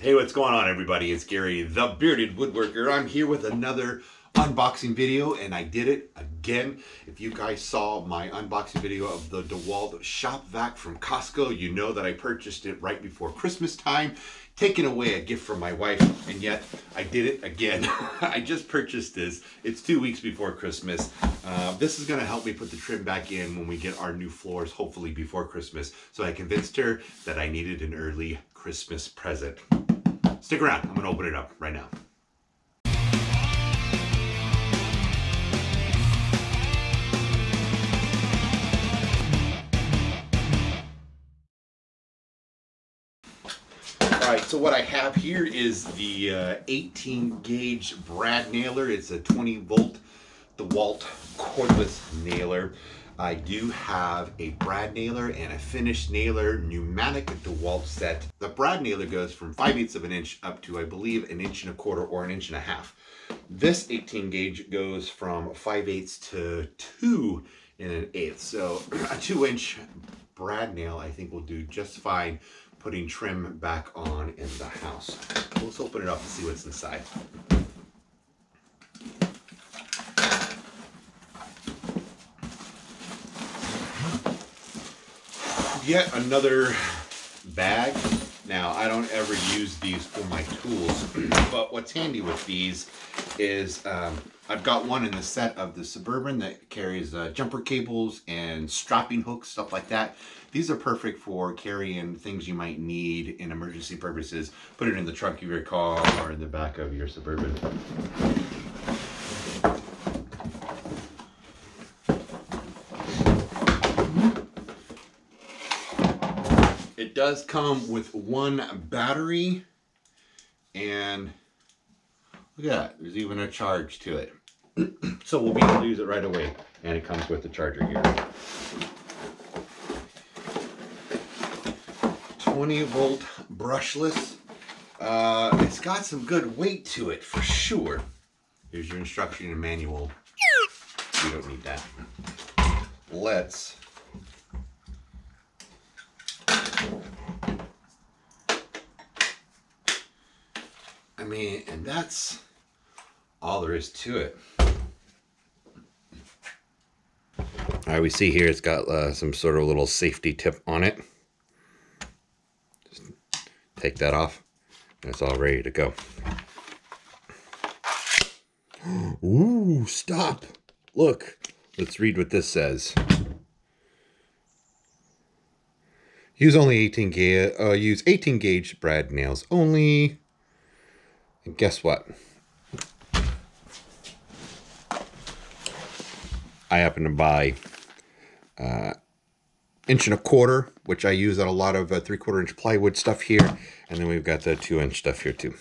Hey, what's going on, everybody? It's Gary, the Bearded Woodworker. I'm here with another unboxing video, and I did it again. If you guys saw my unboxing video of the DeWALT shop vac from Costco, you know that I purchased it right before Christmas time, taking away a gift from my wife, and yet I did it again. I just purchased this. It's 2 weeks before Christmas. This is going to help me put the trim back in when we get our new floors, hopefully before Christmas. So I convinced her that I needed an early Christmas present. Stick around. I'm going to open it up right now. Alright, so what I have here is the 18 gauge brad nailer. It's a 20 volt DeWALT cordless nailer. I do have a brad nailer and a finished nailer pneumatic DeWALT set. The brad nailer goes from 5/8 of an inch up to, I believe, 1 1/4 inches or 1 1/2 inches. This 18 gauge goes from 5/8 to 2 1/8. So a 2-inch brad nail I think will do just fine putting trim back on in the house. Let's open it up and see what's inside. Yet another bag. Now, I don't ever use these for my tools, but what's handy with these is I've got one in the set of the Suburban that carries jumper cables and strapping hooks, stuff like that. These are perfect for carrying things you might need in emergency purposes. Put it in the trunk of your car or in the back of your Suburban. It does come with one battery, and look at that, there's even a charge to it. So we'll be able to use it right away, and it comes with the charger here. 20 volt brushless. It's got some good weight to it for sure. Here's your instruction and manual. You don't need that. Let's and that's all there is to it. All right, we see here it's got some sort of little safety tip on it. Just take that off, and it's all ready to go. Ooh, stop! Look, let's read what this says. Use 18 gauge brad nails only. And guess what? I happen to buy 1 1/4 inch, which I use on a lot of 3/4 inch plywood stuff here, and then we've got the 2-inch stuff here too.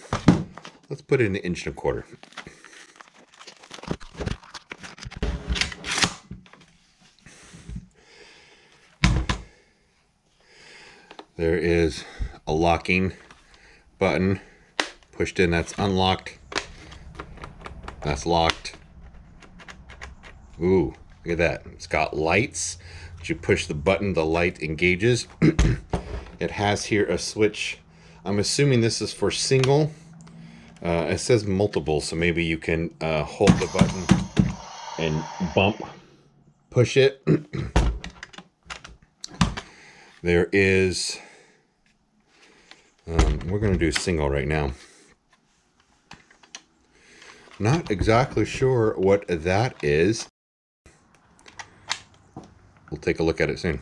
Let's put it in 1 1/4 inch. There is a locking button. Pushed in, that's unlocked. That's locked. Ooh, look at that. It's got lights. You push the button, the light engages. It has here a switch. I'm assuming this is for single. It says multiple, so maybe you can hold the button and bump, push it. There is, we're going to do single right now. Not exactly sure what that is. We'll take a look at it soon.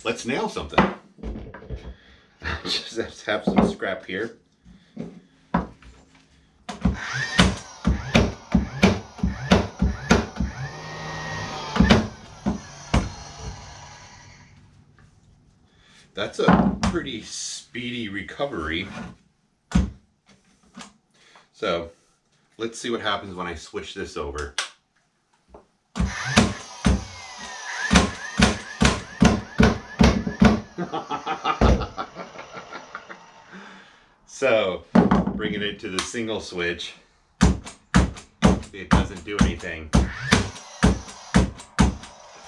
Let's nail something. Just have some scrap here. That's a pretty speedy recovery. So let's see what happens when I switch this over. So bringing it to the single switch, it doesn't do anything.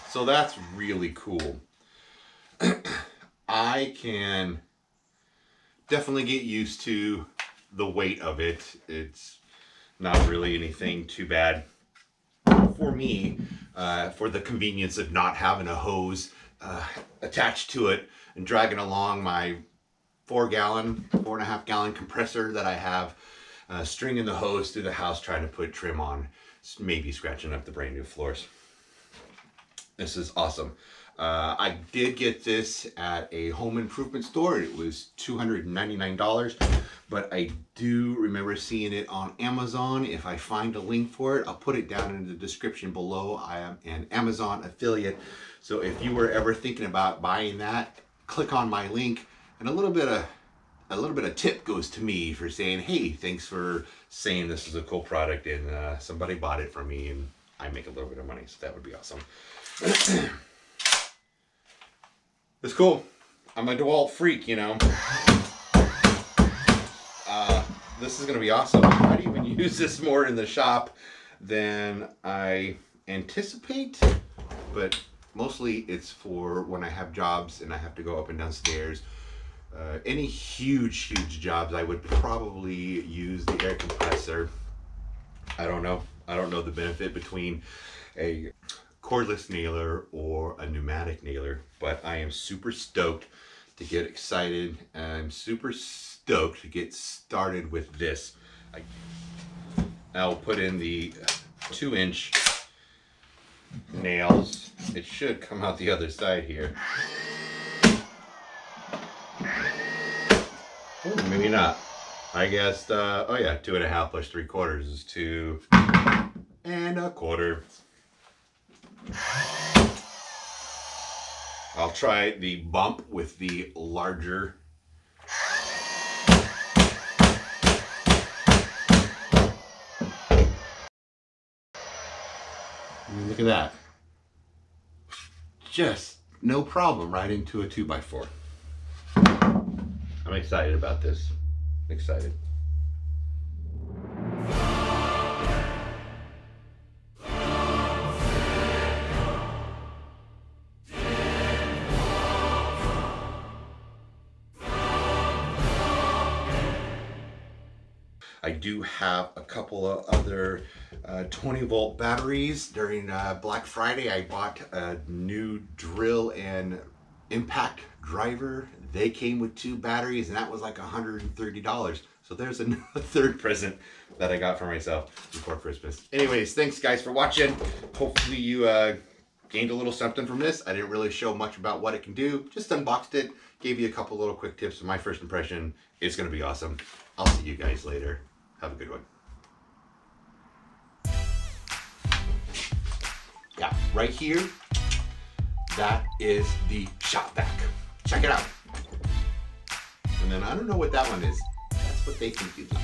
So that's really cool. I can definitely get used to the weight of it. It's not really anything too bad for me, for the convenience of not having a hose attached to it and dragging along my 4.5 gallon compressor that I have, stringing the hose through the house trying to put trim on, maybe scratching up the brand new floors. This is awesome. I did get this at a home improvement store. It was $299, but I do remember seeing it on Amazon. If I find a link for it, I'll put it down in the description below. I am an Amazon affiliate, so if you were ever thinking about buying that, click on my link, and a little bit of tip goes to me for saying, hey, thanks for saying this is a cool product, and somebody bought it from me, and I make a little bit of money, so that would be awesome. It's cool. I'm a DeWALT freak, you know. This is going to be awesome. I might even use this more in the shop than I anticipate, but mostly it's for when I have jobs and I have to go up and down stairs. Any huge jobs, I would probably use the air compressor. I don't know the benefit between a cordless nailer or a pneumatic nailer, but I am super stoked to get excited. I'm super stoked to get started with this. I'll put in the 2-inch nails. It should come out the other side here. Oh, maybe not. I guess, oh yeah, 2.5 plus 3/4 is 2 1/4. I'll try the bump with the larger. Look at that. Just no problem right into a 2x4. I'm excited about this. Excited. I do have a couple of other 20-volt batteries. During Black Friday, I bought a new drill and impact driver. They came with 2 batteries, and that was like $130. So there's a third present that I got for myself before Christmas. Anyways, thanks guys for watching. Hopefully you gained a little something from this. I didn't really show much about what it can do. Just unboxed it, gave you a couple little quick tips. My first impression is going to be awesome. I'll see you guys later. Have a good one. Yeah, right here, that is the shop vac. Check it out. And then I don't know what that one is. That's what they think you'd like.